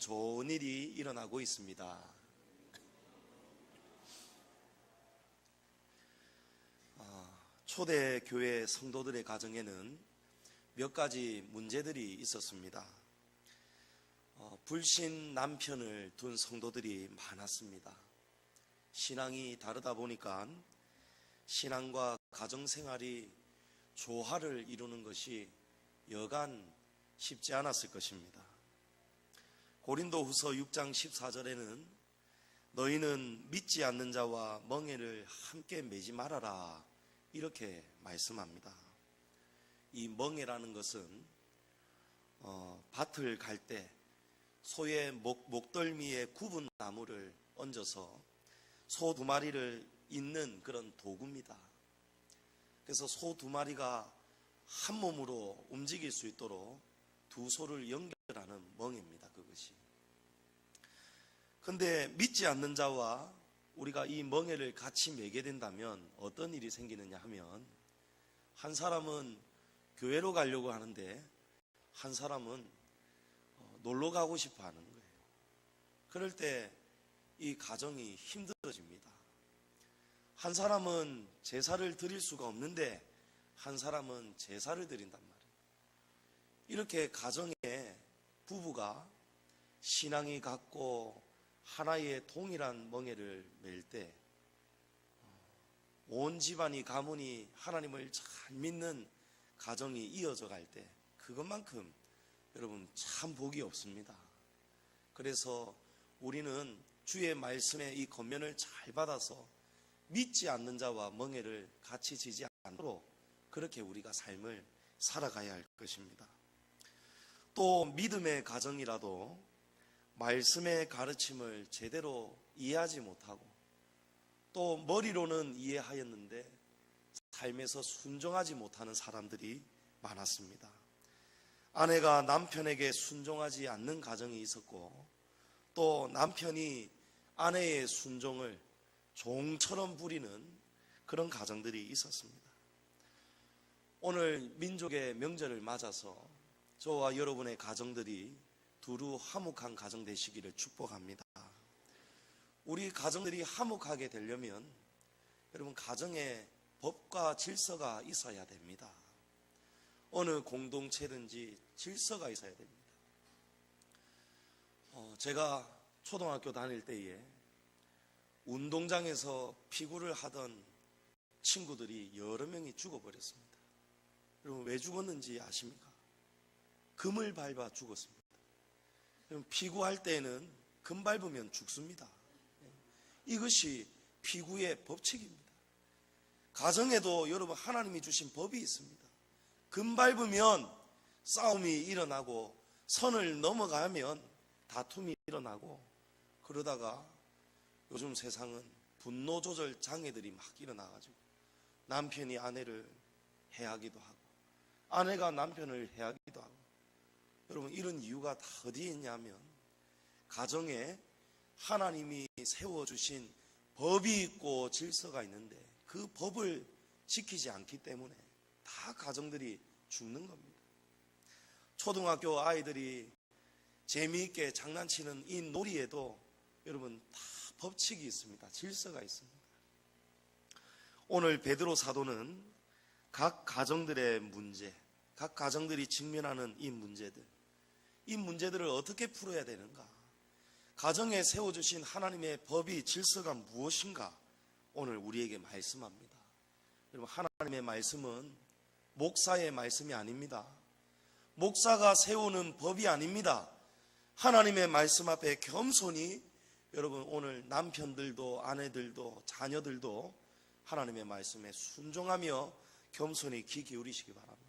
좋은 일이 일어나고 있습니다. 초대 교회 성도들의 가정에는 몇 가지 문제들이 있었습니다. 불신 남편을 둔 성도들이 많았습니다. 신앙이 다르다 보니까 신앙과 가정생활이 조화를 이루는 것이 여간 쉽지 않았을 것입니다. 고린도후서 6장 14절에는 너희는 믿지 않는 자와 멍에를 함께 매지 말아라 이렇게 말씀합니다. 이 멍에라는 것은 밭을 갈 때 소의 목덜미에 굽은 나무를 얹어서 소 두 마리를 잇는 그런 도구입니다. 그래서 소 두 마리가 한 몸으로 움직일 수 있도록 두 소를 연결하는 멍에입니다. 그것이. 그런데 믿지 않는 자와 우리가 이 멍에를 같이 매게 된다면 어떤 일이 생기느냐 하면 한 사람은 교회로 가려고 하는데 한 사람은 놀러 가고 싶어 하는 거예요. 그럴 때 이 가정이 힘들어집니다. 한 사람은 제사를 드릴 수가 없는데 한 사람은 제사를 드린단 말이에요. 이렇게 가정에 부부가 신앙이 같고 하나의 동일한 멍에를 맬 때 온 집안이 가문이 하나님을 잘 믿는 가정이 이어져 갈 때 그것만큼 여러분 참 복이 없습니다. 그래서 우리는 주의 말씀의 이 권면을 잘 받아서 믿지 않는 자와 멍에를 같이 지지 않도록 그렇게 우리가 삶을 살아가야 할 것입니다. 또 믿음의 가정이라도 말씀의 가르침을 제대로 이해하지 못하고 또 머리로는 이해하였는데 삶에서 순종하지 못하는 사람들이 많았습니다. 아내가 남편에게 순종하지 않는 가정이 있었고 또 남편이 아내의 순종을 종처럼 부리는 그런 가정들이 있었습니다. 오늘 민족의 명절을 맞아서 저와 여러분의 가정들이 두루 화목한 가정 되시기를 축복합니다. 우리 가정들이 화목하게 되려면 여러분 가정에 법과 질서가 있어야 됩니다. 어느 공동체든지 질서가 있어야 됩니다. 제가 초등학교 다닐 때에 운동장에서 피구를 하던 친구들이 여러 명이 죽어버렸습니다. 여러분 왜 죽었는지 아십니까? 금을 밟아 죽었습니다. 피구할 때는 금 밟으면 죽습니다. 이것이 피구의 법칙입니다. 가정에도 여러분 하나님이 주신 법이 있습니다. 금 밟으면 싸움이 일어나고 선을 넘어가면 다툼이 일어나고 그러다가 요즘 세상은 분노 조절 장애들이 막 일어나가지고 남편이 아내를 해하기도 하고 아내가 남편을 해하기도 하고 여러분 이런 이유가 다 어디에 있냐면 가정에 하나님이 세워주신 법이 있고 질서가 있는데 그 법을 지키지 않기 때문에 다 가정들이 죽는 겁니다. 초등학교 아이들이 재미있게 장난치는 이 놀이에도 여러분 다 법칙이 있습니다. 질서가 있습니다. 오늘 베드로 사도는 각 가정들의 문제, 각 가정들이 직면하는 이 문제들을 어떻게 풀어야 되는가? 가정에 세워주신 하나님의 법이 질서가 무엇인가? 오늘 우리에게 말씀합니다. 여러분 하나님의 말씀은 목사의 말씀이 아닙니다. 목사가 세우는 법이 아닙니다. 하나님의 말씀 앞에 겸손히 여러분 오늘 남편들도 아내들도 자녀들도 하나님의 말씀에 순종하며 겸손히 귀 기울이시기 바랍니다.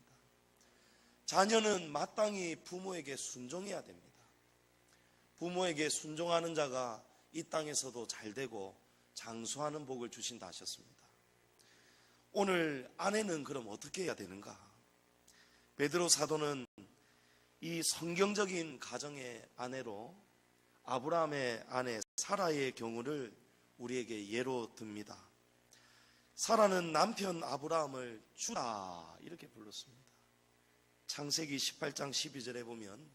자녀는 마땅히 부모에게 순종해야 됩니다. 부모에게 순종하는 자가 이 땅에서도 잘되고 장수하는 복을 주신다 하셨습니다. 오늘 아내는 그럼 어떻게 해야 되는가? 베드로 사도는 이 성경적인 가정의 아내로 아브라함의 아내 사라의 경우를 우리에게 예로 듭니다. 사라는 남편 아브라함을 주라 이렇게 불렀습니다. 창세기 18장 12절에 보면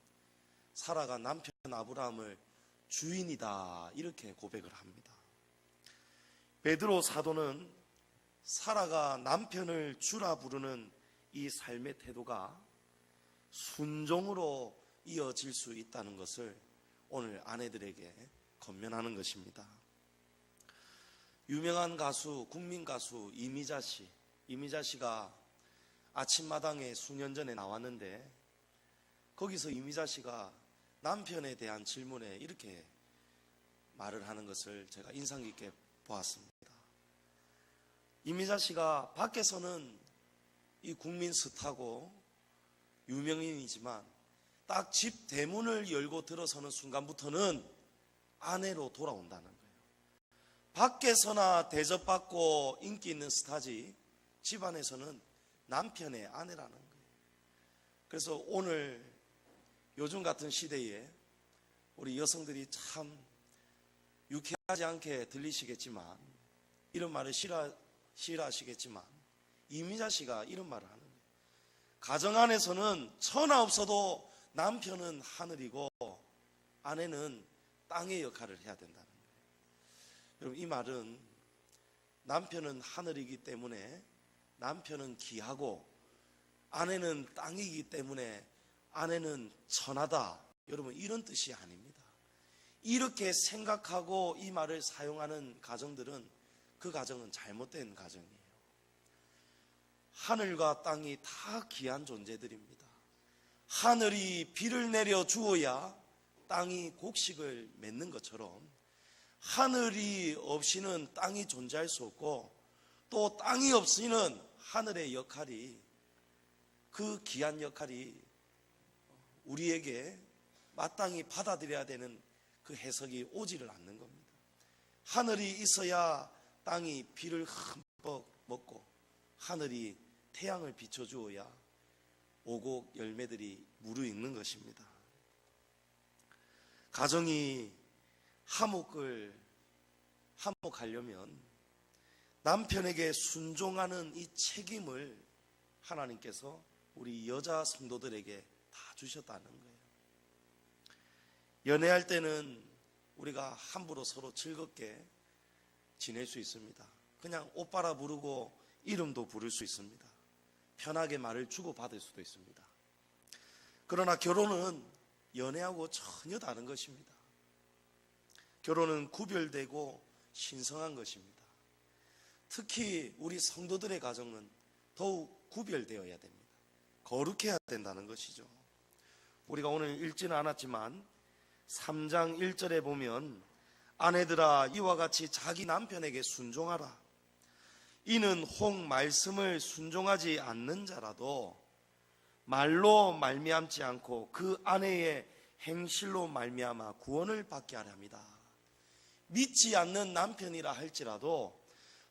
사라가 남편 아브라함을 주인이다 이렇게 고백을 합니다. 베드로 사도는 사라가 남편을 주라 부르는 이 삶의 태도가 순종으로 이어질 수 있다는 것을 오늘 아내들에게 권면하는 것입니다. 유명한 가수, 국민 가수 이미자 씨가 아침마당에 수년 전에 나왔는데 거기서 이미자 씨가 남편에 대한 질문에 이렇게 말을 하는 것을 제가 인상 깊게 보았습니다. 이미자 씨가 밖에서는 이 국민 스타고 유명인이지만 딱 집 대문을 열고 들어서는 순간부터는 아내로 돌아온다는 거예요. 밖에서나 대접받고 인기 있는 스타지 집안에서는 남편의 아내라는 거예요. 그래서 오늘 요즘 같은 시대에 우리 여성들이 참 유쾌하지 않게 들리시겠지만 이런 말을 싫어하시겠지만 이미자 씨가 이런 말을 하는 거예요. 가정 안에서는 천하 없어도 남편은 하늘이고 아내는 땅의 역할을 해야 된다는 거예요. 여러분 이 말은 남편은 하늘이기 때문에 남편은 귀하고 아내는 땅이기 때문에 아내는 천하다. 여러분 이런 뜻이 아닙니다. 이렇게 생각하고 이 말을 사용하는 가정들은 그 가정은 잘못된 가정이에요. 하늘과 땅이 다 귀한 존재들입니다. 하늘이 비를 내려 주어야 땅이 곡식을 맺는 것처럼 하늘이 없이는 땅이 존재할 수 없고 또 땅이 없이는 하늘의 역할이 그 귀한 역할이 우리에게 마땅히 받아들여야 되는 그 해석이 오지를 않는 겁니다. 하늘이 있어야 땅이 비를 흠뻑 먹고 하늘이 태양을 비춰주어야 오곡 열매들이 무르익는 것입니다. 가정이 화목하려면 남편에게 순종하는 이 책임을 하나님께서 우리 여자 성도들에게 다 주셨다는 거예요. 연애할 때는 우리가 함부로 서로 즐겁게 지낼 수 있습니다. 그냥 오빠라 부르고 이름도 부를 수 있습니다. 편하게 말을 주고받을 수도 있습니다. 그러나 결혼은 연애하고 전혀 다른 것입니다. 결혼은 구별되고 신성한 것입니다. 특히 우리 성도들의 가정은 더욱 구별되어야 됩니다. 거룩해야 된다는 것이죠. 우리가 오늘 읽지는 않았지만 3장 1절에 보면 아내들아 이와 같이 자기 남편에게 순종하라. 이는 혹 말씀을 순종하지 않는 자라도 말로 말미암지 않고 그 아내의 행실로 말미암아 구원을 받게 하려 합니다. 믿지 않는 남편이라 할지라도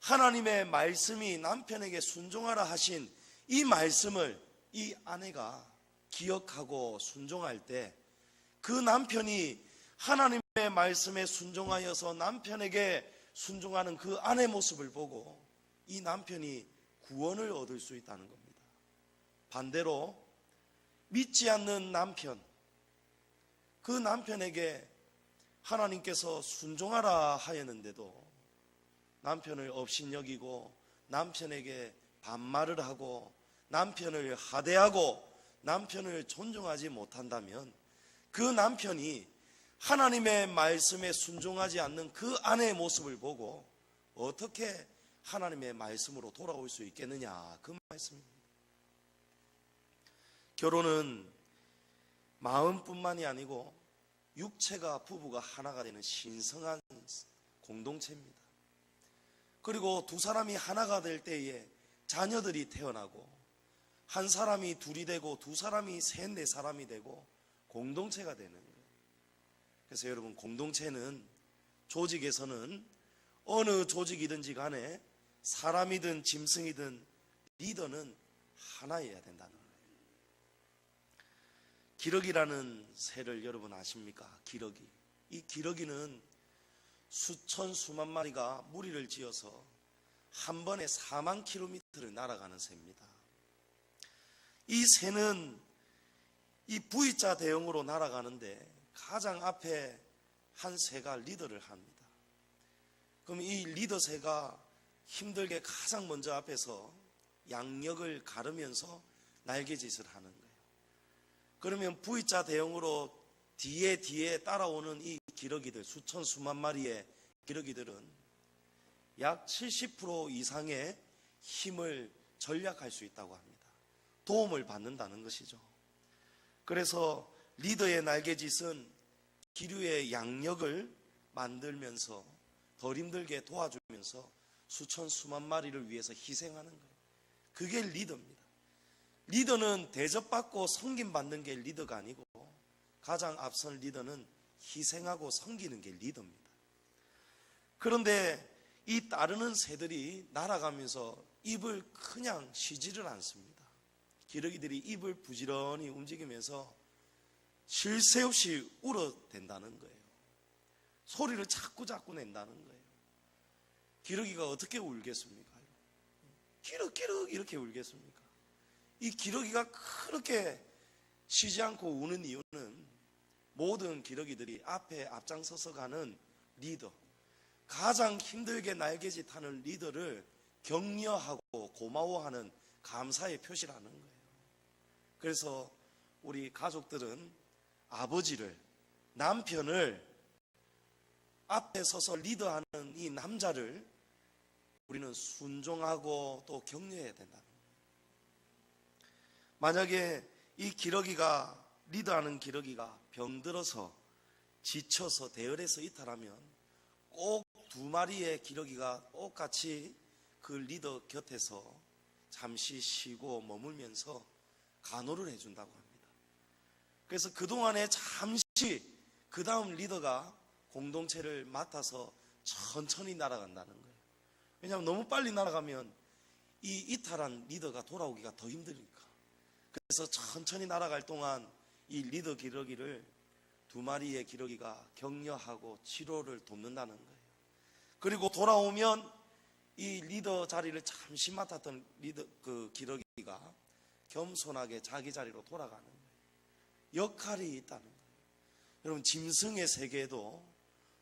하나님의 말씀이 남편에게 순종하라 하신 이 말씀을 이 아내가 기억하고 순종할 때 그 남편이 하나님의 말씀에 순종하여서 남편에게 순종하는 그 아내 모습을 보고 이 남편이 구원을 얻을 수 있다는 겁니다. 반대로 믿지 않는 남편, 그 남편에게 하나님께서 순종하라 하였는데도 남편을 업신여기고 남편에게 반말을 하고 남편을 하대하고 남편을 존중하지 못한다면 그 남편이 하나님의 말씀에 순종하지 않는 그 아내의 모습을 보고 어떻게 하나님의 말씀으로 돌아올 수 있겠느냐, 그 말씀입니다. 결혼은 마음뿐만이 아니고 육체가 부부가 하나가 되는 신성한 공동체입니다. 그리고 두 사람이 하나가 될 때에 자녀들이 태어나고 한 사람이 둘이 되고 두 사람이 셋, 네 사람이 되고 공동체가 되는 거예요. 그래서 여러분, 공동체는 조직에서는 어느 조직이든지 간에 사람이든 짐승이든 리더는 하나여야 된다는 거예요. 기러기라는 새를 여러분 아십니까? 기러기. 이 기러기는 수천 수만 마리가 무리를 지어서 한 번에 4만 킬로미터를 날아가는 새입니다. 이 새는 이 V자 대형으로 날아가는데 가장 앞에 한 새가 리더를 합니다. 그럼 이 리더 새가 힘들게 가장 먼저 앞에서 양력을 가르면서 날개짓을 하는 거예요. 그러면 V자 대형으로 뒤에 따라오는 이 기러기들, 수천 수만 마리의 기러기들은 약 70% 이상의 힘을 전략할 수 있다고 합니다. 도움을 받는다는 것이죠. 그래서 리더의 날개짓은 기류의 양력을 만들면서 덜 힘들게 도와주면서 수천 수만 마리를 위해서 희생하는 거예요. 그게 리더입니다. 리더는 대접받고 섬김받는 게 리더가 아니고 가장 앞선 리더는 희생하고 섬기는 게 리더입니다. 그런데 이 따르는 새들이 날아가면서 입을 그냥 쉬지를 않습니다. 기러기들이 입을 부지런히 움직이면서 쉴 새 없이 울어댄다는 거예요. 소리를 자꾸 낸다는 거예요. 기러기가 어떻게 울겠습니까? 기럭기럭 이렇게 울겠습니까? 이 기러기가 그렇게 쉬지 않고 우는 이유는 모든 기러기들이 앞에 앞장서서 가는 리더, 가장 힘들게 날개짓하는 리더를 격려하고 고마워하는 감사의 표시라는 거예요. 그래서 우리 가족들은 아버지를, 남편을 앞에 서서 리더하는 이 남자를 우리는 순종하고 또 격려해야 된다는 거예요. 만약에 이 기러기가, 리더하는 기러기가 병들어서 지쳐서 대열에서 이탈하면 꼭 두 마리의 기러기가 똑같이 그 리더 곁에서 잠시 쉬고 머물면서 간호를 해준다고 합니다. 그래서 그동안에 잠시 그 다음 리더가 공동체를 맡아서 천천히 날아간다는 거예요. 왜냐하면 너무 빨리 날아가면 이 이탈한 리더가 돌아오기가 더 힘드니까. 그래서 천천히 날아갈 동안 이 리더 기러기를 두 마리의 기러기가 격려하고 치료를 돕는다는 거예요. 그리고 돌아오면 이 리더 자리를 잠시 맡았던 그 기러기가 겸손하게 자기 자리로 돌아가는 거예요. 역할이 있다는 거예요. 여러분, 짐승의 세계에도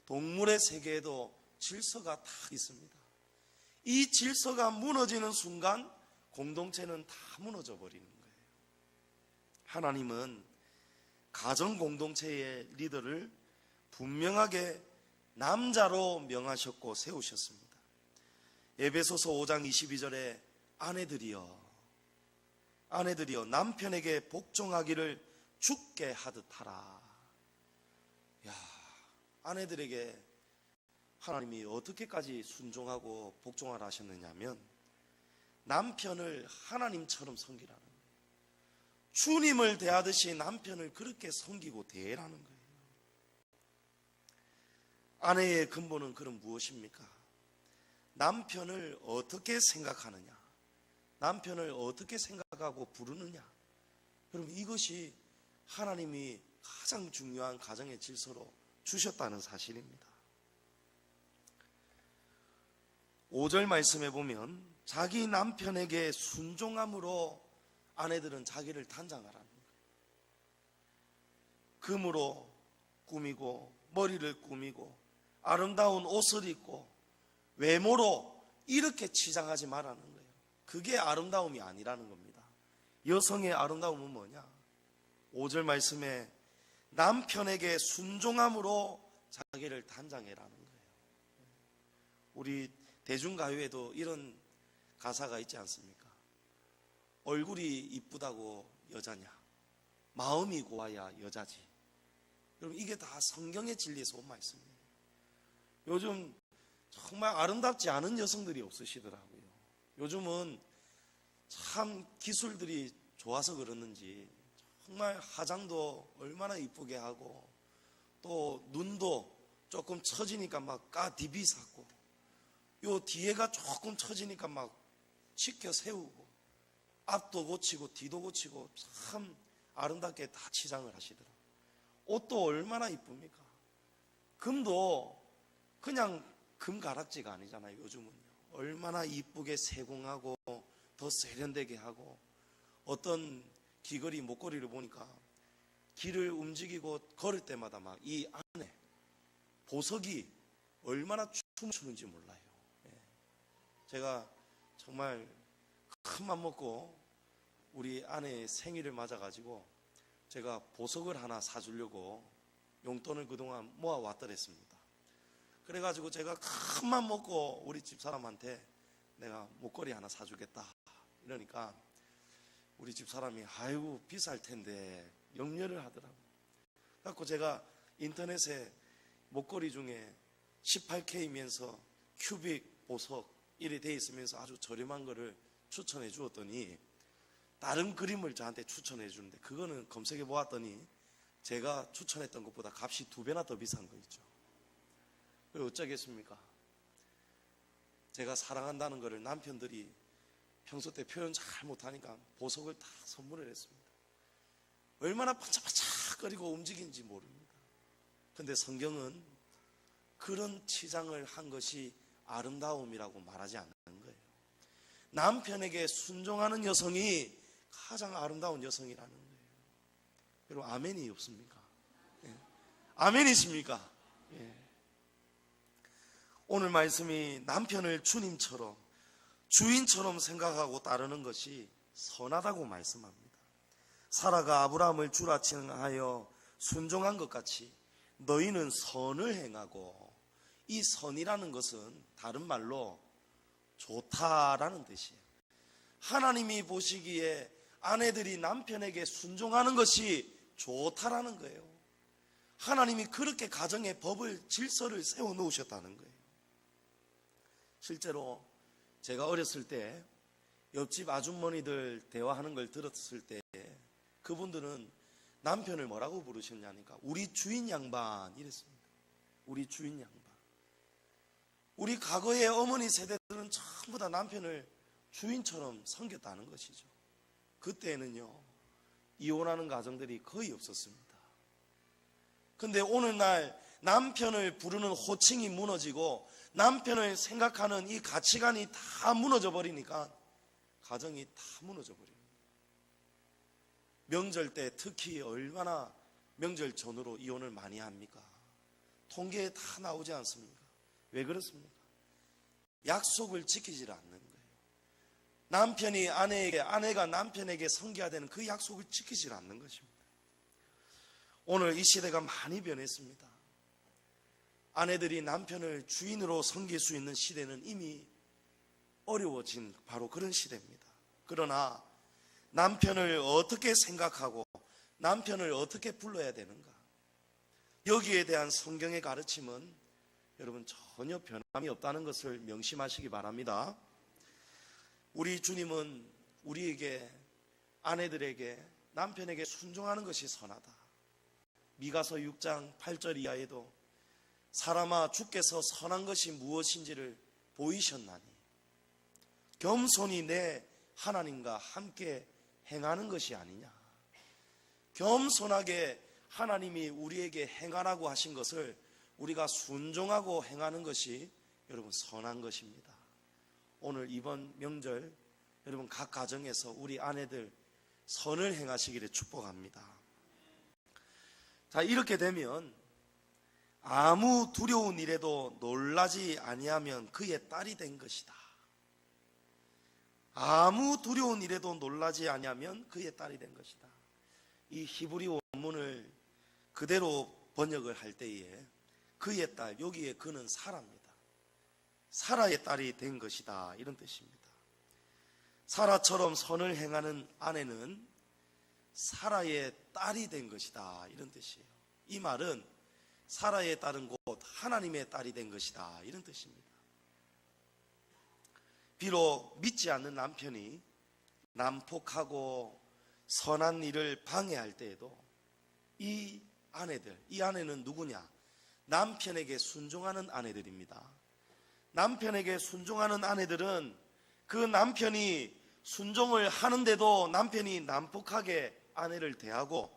동물의 세계에도 질서가 다 있습니다. 이 질서가 무너지는 순간 공동체는 다 무너져 버리는 거예요. 하나님은 가정 공동체의 리더를 분명하게 남자로 명하셨고 세우셨습니다. 에베소서 5장 22절에 아내들이여 남편에게 복종하기를 죽게 하듯 하라. 아내들에게 하나님이 어떻게까지 순종하고 복종하라 하셨느냐면 남편을 하나님처럼 섬기라는 거예요. 주님을 대하듯이 남편을 그렇게 섬기고 대하라는 거예요. 아내의 근본은 그럼 무엇입니까? 남편을 어떻게 생각하느냐, 남편을 어떻게 생각하고 부르느냐. 여러분, 이것이 하나님이 가장 중요한 가정의 질서로 주셨다는 사실입니다. 5절 말씀에 보면 자기 남편에게 순종함으로 아내들은 자기를 단장하라는 거예요. 금으로 꾸미고 머리를 꾸미고 아름다운 옷을 입고 외모로 이렇게 치장하지 말라는 거예요. 그게 아름다움이 아니라는 겁니다. 여성의 아름다움은 뭐냐? 5절 말씀에 남편에게 순종함으로 자기를 단장해라는 거예요. 우리 대중가요에도 이런 가사가 있지 않습니까? 얼굴이 이쁘다고 여자냐, 마음이 고와야 여자지. 여러분, 이게 다 성경의 진리에서 온 말씀이에요. 요즘 정말 아름답지 않은 여성들이 없으시더라고요. 요즘은 참 기술들이 좋아서 그러는지 정말 화장도 얼마나 이쁘게 하고 또 눈도 조금 처지니까 막 까디비사고 요 뒤에가 조금 처지니까 막 치켜 세우고 앞도 고치고 뒤도 고치고 참 아름답게 다 치장을 하시더라고요. 옷도 얼마나 이쁩니까? 금도 그냥 금 가락지가 아니잖아요. 요즘은요. 얼마나 이쁘게 세공하고 더 세련되게 하고 어떤 귀걸이 목걸이를 보니까 길을 움직이고 걸을 때마다 막 이 안에 보석이 얼마나 춤을 추는지 몰라요. 제가 정말 큰 맘 먹고 우리 아내의 생일을 맞아가지고 제가 보석을 하나 사주려고 용돈을 그동안 모아왔더랬습니다. 그래가지고 제가 큰 맘 먹고 우리 집사람한테 내가 목걸이 하나 사주겠다 이러니까 우리 집사람이 아이고 비쌀 텐데 염려를 하더라고요. 그래서 제가 인터넷에 목걸이 중에 18K면서 큐빅 보석 이래 돼 있으면서 아주 저렴한 거를 추천해 주었더니 다른 그림을 저한테 추천해 주는데 그거는 검색해 보았더니 제가 추천했던 것보다 값이 2배나 더 비싼 거 있죠. 그리고 어쩌겠습니까? 제가 사랑한다는 거를 남편들이 평소 때 표현 잘 못하니까 보석을 다 선물을 했습니다. 얼마나 반짝반짝거리고 움직이는지 모릅니다. 근데 성경은 그런 치장을 한 것이 아름다움이라고 말하지 않는 거예요. 남편에게 순종하는 여성이 가장 아름다운 여성이라는 거예요. 여러분 아멘이 없습니까? 예. 아멘이십니까? 예. 오늘 말씀이 남편을 주님처럼 주인처럼 생각하고 따르는 것이 선하다고 말씀합니다. 사라가 아브라함을 주라 칭하여 순종한 것 같이 너희는 선을 행하고, 이 선이라는 것은 다른 말로 좋다라는 뜻이에요. 하나님이 보시기에 아내들이 남편에게 순종하는 것이 좋다라는 거예요. 하나님이 그렇게 가정의 법을, 질서를 세워놓으셨다는 거예요. 실제로 제가 어렸을 때 옆집 아주머니들 대화하는 걸 들었을 때 그분들은 남편을 뭐라고 부르셨냐니까 우리 주인 양반 이랬습니다. 우리 주인 양반. 우리 과거의 어머니 세대들은 전부 다 남편을 주인처럼 섬겼다는 것이죠. 그때는요 이혼하는 가정들이 거의 없었습니다. 근데 오늘날 남편을 부르는 호칭이 무너지고 남편을 생각하는 이 가치관이 다 무너져 버리니까 가정이 다 무너져 버립니다. 명절 때 특히 얼마나 명절 전후로 이혼을 많이 합니까? 통계에 다 나오지 않습니까? 왜 그렇습니까? 약속을 지키지 않는 거예요. 남편이 아내에게, 아내가 남편에게 섬겨야 되는 그 약속을 지키지 않는 것입니다. 오늘 이 시대가 많이 변했습니다. 아내들이 남편을 주인으로 섬길 수 있는 시대는 이미 어려워진 바로 그런 시대입니다. 그러나 남편을 어떻게 생각하고 남편을 어떻게 불러야 되는가, 여기에 대한 성경의 가르침은 여러분 전혀 변함이 없다는 것을 명심하시기 바랍니다. 우리 주님은 우리에게, 아내들에게, 남편에게 순종하는 것이 선하다. 미가서 6장 8절 이하에도 사람아 주께서 선한 것이 무엇인지를 보이셨나니 겸손히 내 하나님과 함께 행하는 것이 아니냐. 겸손하게 하나님이 우리에게 행하라고 하신 것을 우리가 순종하고 행하는 것이 여러분 선한 것입니다. 오늘 이번 명절 여러분 각 가정에서 우리 아내들 선을 행하시기를 축복합니다. 자, 이렇게 되면 아무 두려운 일에도 놀라지 아니하면 그의 딸이 된 것이다. 아무 두려운 일에도 놀라지 아니하면 그의 딸이 된 것이다. 이 히브리 원문을 그대로 번역을 할 때에 그의 딸, 여기에 그는 사라입니다. 사라의 딸이 된 것이다, 이런 뜻입니다. 사라처럼 선을 행하는 아내는 사라의 딸이 된 것이다, 이런 뜻이에요. 이 말은 사라의 딸은 곧 하나님의 딸이 된 것이다, 이런 뜻입니다. 비록 믿지 않는 남편이 난폭하고 선한 일을 방해할 때에도 이 아내들, 이 아내는 누구냐? 남편에게 순종하는 아내들입니다. 남편에게 순종하는 아내들은 그 남편이 순종을 하는데도 남편이 난폭하게 아내를 대하고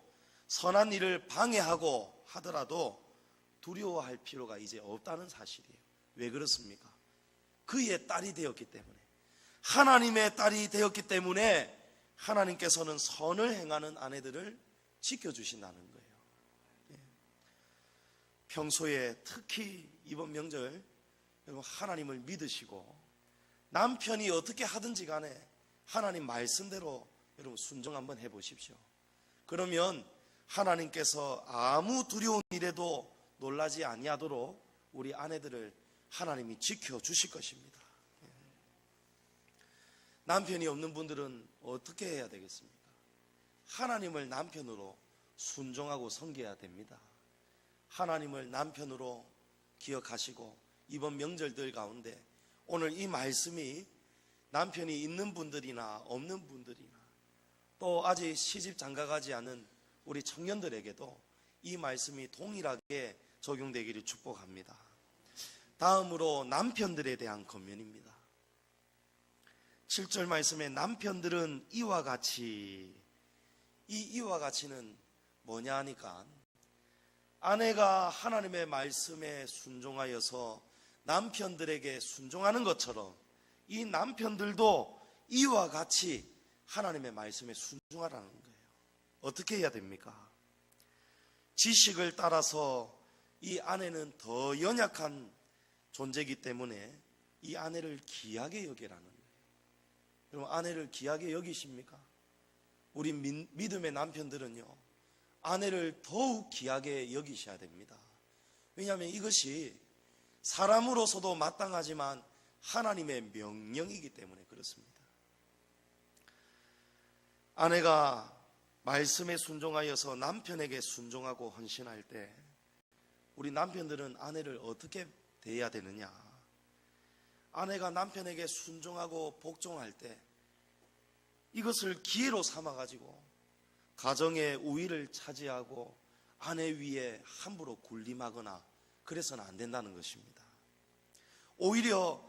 선한 일을 방해하고 하더라도 두려워할 필요가 이제 없다는 사실이에요. 왜 그렇습니까? 그의 딸이 되었기 때문에, 하나님의 딸이 되었기 때문에 하나님께서는 선을 행하는 아내들을 지켜주신다는 거예요. 평소에 특히 이번 명절 여러분 하나님을 믿으시고 남편이 어떻게 하든지 간에 하나님 말씀대로 여러분 순종 한번 해보십시오. 그러면 하나님께서 아무 두려운 일에도 놀라지 아니하도록 우리 아내들을 하나님이 지켜주실 것입니다. 남편이 없는 분들은 어떻게 해야 되겠습니까? 하나님을 남편으로 순종하고 섬겨야 됩니다. 하나님을 남편으로 기억하시고 이번 명절들 가운데 오늘 이 말씀이 남편이 있는 분들이나 없는 분들이나 또 아직 시집 장가가지 않은 우리 청년들에게도 이 말씀이 동일하게 적용되기를 축복합니다. 다음으로 남편들에 대한 권면입니다. 7절 말씀에 남편들은 이와 같이, 이와 같이는 뭐냐 하니까 아내가 하나님의 말씀에 순종하여서 남편들에게 순종하는 것처럼 이 남편들도 이와 같이 하나님의 말씀에 순종하라는 거예요. 어떻게 해야 됩니까? 지식을 따라서 이 아내는 더 연약한 존재이기 때문에 이 아내를 귀하게 여기라는 거예요. 여러분 아내를 귀하게 여기십니까? 우리 믿음의 남편들은요 아내를 더욱 귀하게 여기셔야 됩니다. 왜냐하면 이것이 사람으로서도 마땅하지만 하나님의 명령이기 때문에 그렇습니다. 아내가 말씀에 순종하여서 남편에게 순종하고 헌신할 때 우리 남편들은 아내를 어떻게 대해야 되느냐? 아내가 남편에게 순종하고 복종할 때 이것을 기회로 삼아가지고 가정의 우위를 차지하고 아내 위에 함부로 군림하거나 그래서는 안 된다는 것입니다. 오히려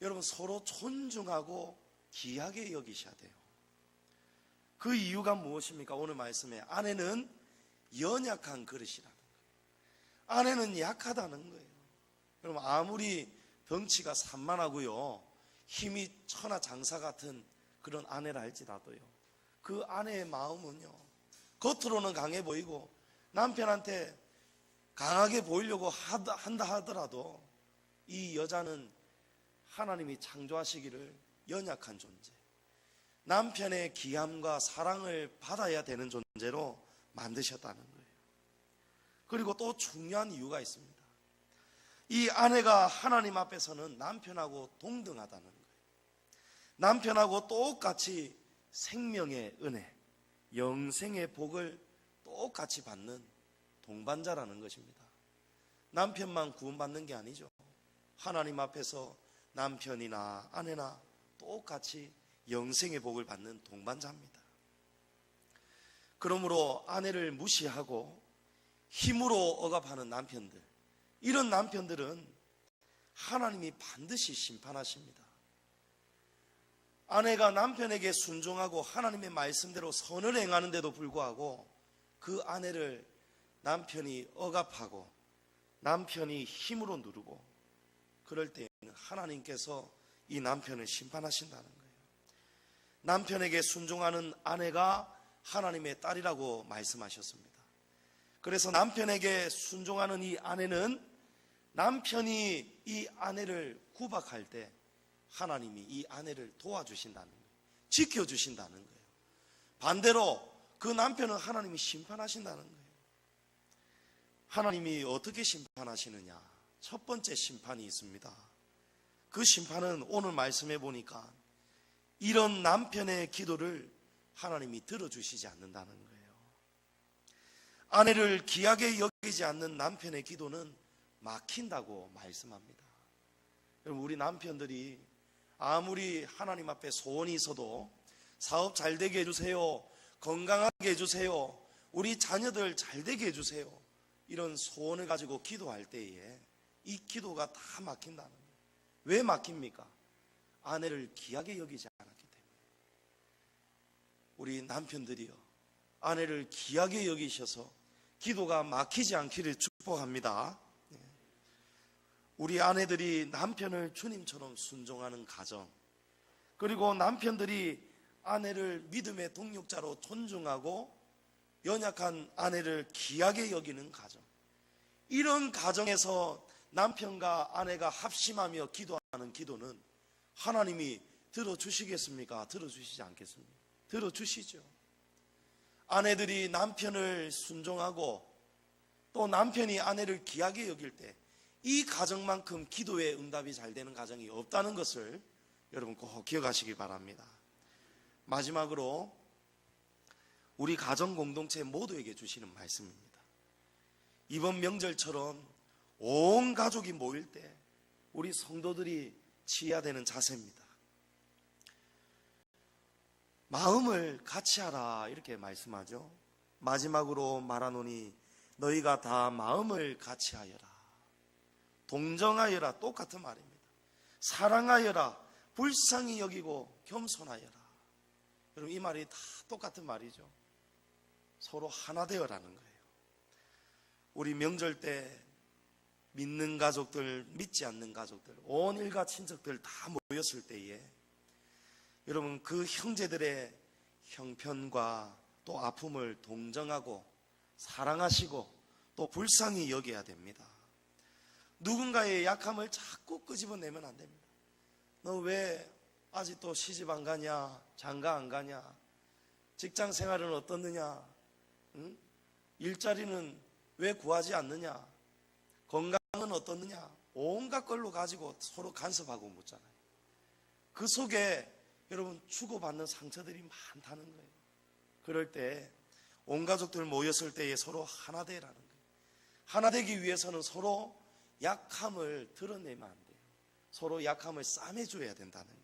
여러분 서로 존중하고 귀하게 여기셔야 돼요. 그 이유가 무엇입니까? 오늘 말씀에 아내는 연약한 그릇이라는 거예요. 아내는 약하다는 거예요. 여러분 아무리 덩치가 산만하고요 힘이 천하장사 같은 그런 아내라 할지라도요 그 아내의 마음은요 겉으로는 강해 보이고 남편한테 강하게 보이려고 한다 하더라도 이 여자는 하나님이 창조하시기를 연약한 존재, 남편의 귀함과 사랑을 받아야 되는 존재로 만드셨다는 거예요. 그리고 또 중요한 이유가 있습니다. 이 아내가 하나님 앞에서는 남편하고 동등하다는 거예요. 남편하고 똑같이 생명의 은혜, 영생의 복을 똑같이 받는 동반자라는 것입니다. 남편만 구원받는 게 아니죠. 하나님 앞에서 남편이나 아내나 똑같이 영생의 복을 받는 동반자입니다. 그러므로 아내를 무시하고 힘으로 억압하는 남편들, 이런 남편들은 하나님이 반드시 심판하십니다. 아내가 남편에게 순종하고 하나님의 말씀대로 선을 행하는데도 불구하고 그 아내를 남편이 억압하고 남편이 힘으로 누르고 그럴 때에는 하나님께서 이 남편을 심판하신다는 거예요. 남편에게 순종하는 아내가 하나님의 딸이라고 말씀하셨습니다. 그래서 남편에게 순종하는 이 아내는 남편이 이 아내를 구박할 때 하나님이 이 아내를 도와주신다는 거예요. 지켜주신다는 거예요. 반대로 그 남편은 하나님이 심판하신다는 거예요. 하나님이 어떻게 심판하시느냐? 첫 번째 심판이 있습니다. 그 심판은 오늘 말씀해 보니까 이런 남편의 기도를 하나님이 들어주시지 않는다는 거예요. 아내를 귀하게 여기지 않는 남편의 기도는 막힌다고 말씀합니다. 여러분 우리 남편들이 아무리 하나님 앞에 소원이 있어도 사업 잘 되게 해주세요, 건강하게 해주세요, 우리 자녀들 잘 되게 해주세요, 이런 소원을 가지고 기도할 때에 이 기도가 다 막힌다는 거예요. 왜 막힙니까? 아내를 귀하게 여기지 않았기 때문에. 우리 남편들이요 아내를 귀하게 여기셔서 기도가 막히지 않기를 축복합니다. 우리 아내들이 남편을 주님처럼 순종하는 가정, 그리고 남편들이 아내를 믿음의 동력자로 존중하고 연약한 아내를 귀하게 여기는 가정, 이런 가정에서 남편과 아내가 합심하며 기도하는 기도는 하나님이 들어주시겠습니까? 들어주시지 않겠습니까? 들어주시죠. 아내들이 남편을 순종하고 또 남편이 아내를 귀하게 여길 때 이 가정만큼 기도의 응답이 잘 되는 가정이 없다는 것을 여러분 꼭 기억하시기 바랍니다. 마지막으로 우리 가정 공동체 모두에게 주시는 말씀입니다. 이번 명절처럼 온 가족이 모일 때 우리 성도들이 취해야 되는 자세입니다. 마음을 같이 하라 이렇게 말씀하죠. 마지막으로 말하노니 너희가 다 마음을 같이 하여라. 동정하여라 똑같은 말입니다. 사랑하여라, 불쌍히 여기고 겸손하여라. 여러분 이 말이 다 똑같은 말이죠. 서로 하나 되어라는 거예요. 우리 명절 때 믿는 가족들, 믿지 않는 가족들, 온 일가 친척들 다 모였을 때에 여러분 그 형제들의 형편과 또 아픔을 동정하고 사랑하시고 또 불쌍히 여겨야 됩니다. 누군가의 약함을 자꾸 끄집어내면 안 됩니다. 너 왜 아직도 시집 안 가냐? 장가 안 가냐? 직장 생활은 어떻느냐? 응? 일자리는 왜 구하지 않느냐? 건강은 어떻느냐? 온갖 걸로 가지고 서로 간섭하고 묻잖아요. 그 속에 여러분 주고받는 상처들이 많다는 거예요. 그럴 때 온 가족들 모였을 때에 서로 하나 되라는 거예요. 하나 되기 위해서는 서로 약함을 드러내면 안 돼요. 서로 약함을 싸매줘야 된다는 거예요.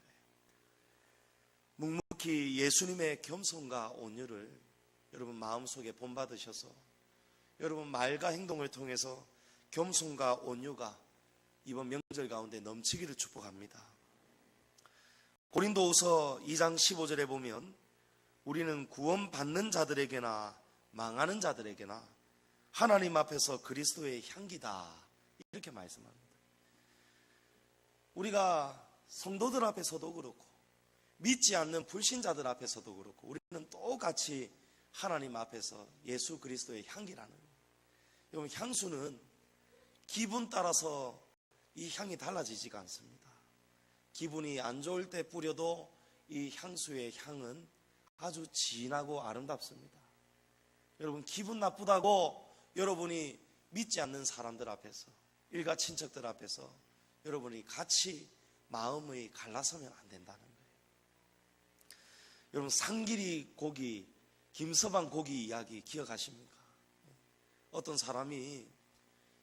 묵묵히 예수님의 겸손과 온유를 여러분 마음속에 본받으셔서 여러분 말과 행동을 통해서 겸손과 온유가 이번 명절 가운데 넘치기를 축복합니다. 고린도후서 2장 15절에 보면 우리는 구원받는 자들에게나 망하는 자들에게나 하나님 앞에서 그리스도의 향기다 이렇게 말씀합니다. 우리가 성도들 앞에서도 그렇고 믿지 않는 불신자들 앞에서도 그렇고 우리는 똑같이 하나님 앞에서 예수 그리스도의 향기라는 거예요. 여러분 향수는 기분 따라서 이 향이 달라지지가 않습니다. 기분이 안 좋을 때 뿌려도 이 향수의 향은 아주 진하고 아름답습니다. 여러분 기분 나쁘다고 여러분이 믿지 않는 사람들 앞에서 일가 친척들 앞에서 여러분이 같이 마음이 갈라서면 안 된다는 거예요. 여러분 상길이 고기, 김서방 고기 이야기 기억하십니까? 어떤 사람이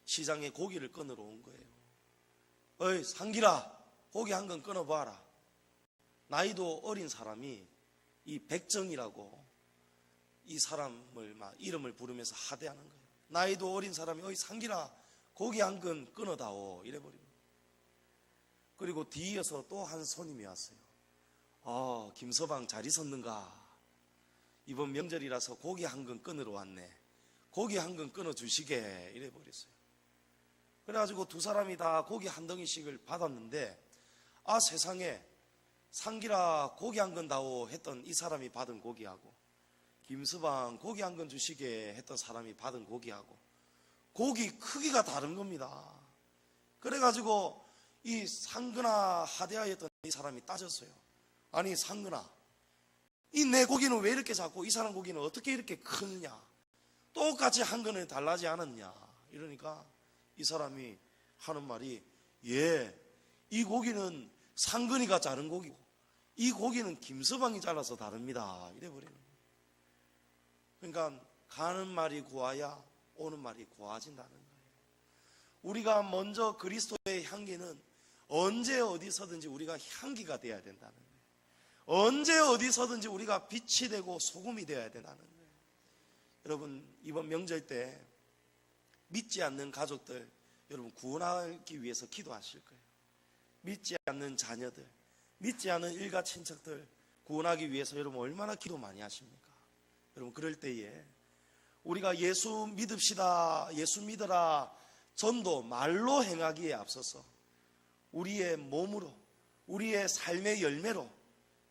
시장에 고기를 끊으러 온 거예요. 어이 상길아 고기 한 건 끊어봐라. 나이도 어린 사람이 이 백정이라고 이 사람을 막 이름을 부르면서 하대하는 거예요. 나이도 어린 사람이 어이 상길아 고기 한 건 끊어다오 이래버리고 그리고 뒤이어서 또 한 손님이 왔어요. 김서방 잘 있었는가? 이번 명절이라서 고기 한 건 끊으러 왔네. 고기 한 건 끊어주시게 이래버렸어요. 그래가지고 두 사람이 다 고기 한 덩이씩을 받았는데 세상에 상길아 고기 한 건 다오 했던 이 사람이 받은 고기하고 김서방 고기 한 건 주시게 했던 사람이 받은 고기하고 고기 크기가 다른 겁니다. 그래가지고 이 상근아 하대하였던 이 사람이 따졌어요. 아니 상근아 이 내 고기는 왜 이렇게 작고 이 사람 고기는 어떻게 이렇게 크느냐? 똑같이 한 근을 달라지 않았냐? 이러니까 이 사람이 하는 말이 이 고기는 상근이가 자른 고기고 이 고기는 김서방이 잘라서 다릅니다. 이래버리는 거예요. 그러니까 가는 말이 고와야 오는 말이 고와진다는 거예요. 우리가 먼저 그리스도의 향기는 언제 어디서든지 우리가 향기가 되어야 된다는 거예요. 언제 어디서든지 우리가 빛이 되고 소금이 되어야 된다는 거예요. 여러분 이번 명절 때 믿지 않는 가족들 여러분 구원하기 위해서 기도하실 거예요. 믿지 않는 자녀들, 믿지 않는 일가 친척들 구원하기 위해서 여러분 얼마나 기도 많이 하십니까? 여러분 그럴 때에 우리가 예수 믿읍시다, 예수 믿어라 전도 말로 행하기에 앞서서 우리의 몸으로 우리의 삶의 열매로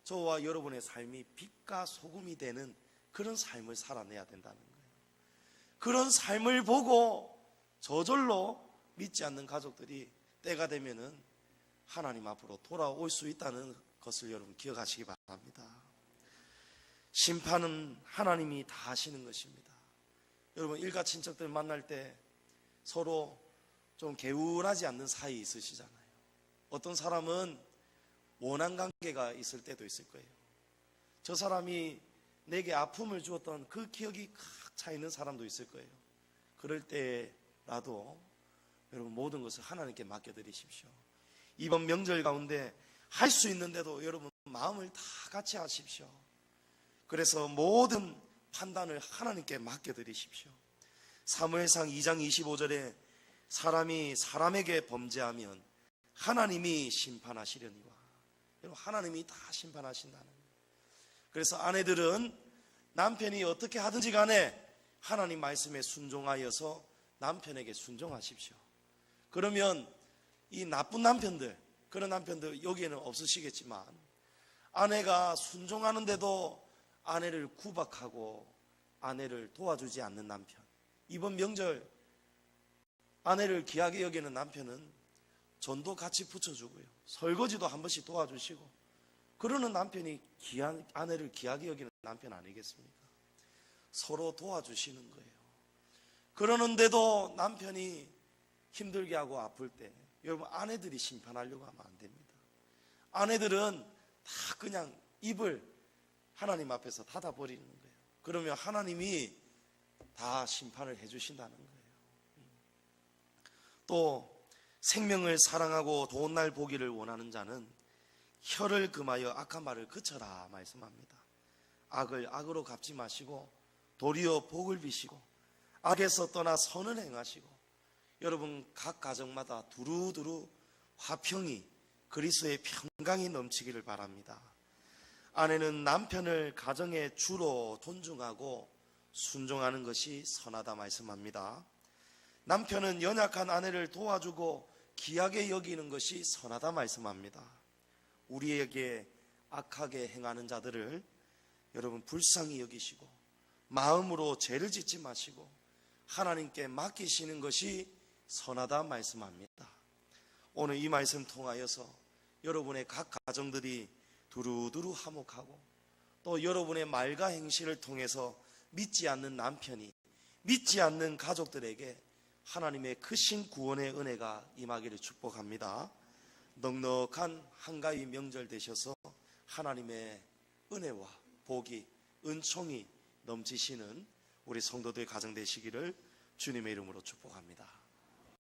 저와 여러분의 삶이 빛과 소금이 되는 그런 삶을 살아내야 된다는 거예요. 그런 삶을 보고 저절로 믿지 않는 가족들이 때가 되면은 하나님 앞으로 돌아올 수 있다는 것을 여러분 기억하시기 바랍니다. 심판은 하나님이 다 하시는 것입니다. 여러분 일가 친척들 만날 때 서로 좀 개운하지 않는 사이 있으시잖아요. 어떤 사람은 원한 관계가 있을 때도 있을 거예요. 저 사람이 내게 아픔을 주었던 그 기억이 칵 차 있는 사람도 있을 거예요. 그럴 때라도 여러분 모든 것을 하나님께 맡겨드리십시오. 이번 명절 가운데 할 수 있는데도 여러분 마음을 다 같이 하십시오. 그래서 모든 판단을 하나님께 맡겨드리십시오. 사무엘상 2장 25절에 사람이 사람에게 범죄하면 하나님이 심판하시려니와. 여러분 하나님이 다 심판하신다는 거예요. 그래서 아내들은 남편이 어떻게 하든지 간에 하나님 말씀에 순종하여서 남편에게 순종하십시오. 그러면 이 나쁜 남편들, 그런 남편들 여기에는 없으시겠지만 아내가 순종하는데도 아내를 구박하고 아내를 도와주지 않는 남편, 이번 명절 아내를 귀하게 여기는 남편은 전도 같이 붙여주고요, 설거지도 한 번씩 도와주시고 그러는 남편이 아내를 귀하게 여기는 남편 아니겠습니까? 서로 도와주시는 거예요. 그러는데도 남편이 힘들게 하고 아플 때 여러분 아내들이 심판하려고 하면 안 됩니다. 아내들은 다 그냥 입을 하나님 앞에서 닫아버리는 거예요. 그러면 하나님이 다 심판을 해주신다는 거예요. 또 생명을 사랑하고 좋은 날 보기를 원하는 자는 혀를 금하여 악한 말을 그쳐라 말씀합니다. 악을 악으로 갚지 마시고 도리어 복을 비시고 악에서 떠나 선을 행하시고 여러분 각 가정마다 두루두루 화평이 그리스도의 평강이 넘치기를 바랍니다. 아내는 남편을 가정의 주로 존중하고 순종하는 것이 선하다 말씀합니다. 남편은 연약한 아내를 도와주고 귀하게 여기는 것이 선하다 말씀합니다. 우리에게 악하게 행하는 자들을 여러분 불쌍히 여기시고 마음으로 죄를 짓지 마시고 하나님께 맡기시는 것이 선하다 말씀합니다. 오늘 이 말씀 통하여서 여러분의 각 가정들이 두루두루 화목하고 또 여러분의 말과 행실을 통해서 믿지 않는 남편이 믿지 않는 가족들에게 하나님의 크신 구원의 은혜가 임하기를 축복합니다. 넉넉한 한가위 명절 되셔서 하나님의 은혜와 복이 은총이 넘치시는 우리 성도들 가정 되시기를 주님의 이름으로 축복합니다.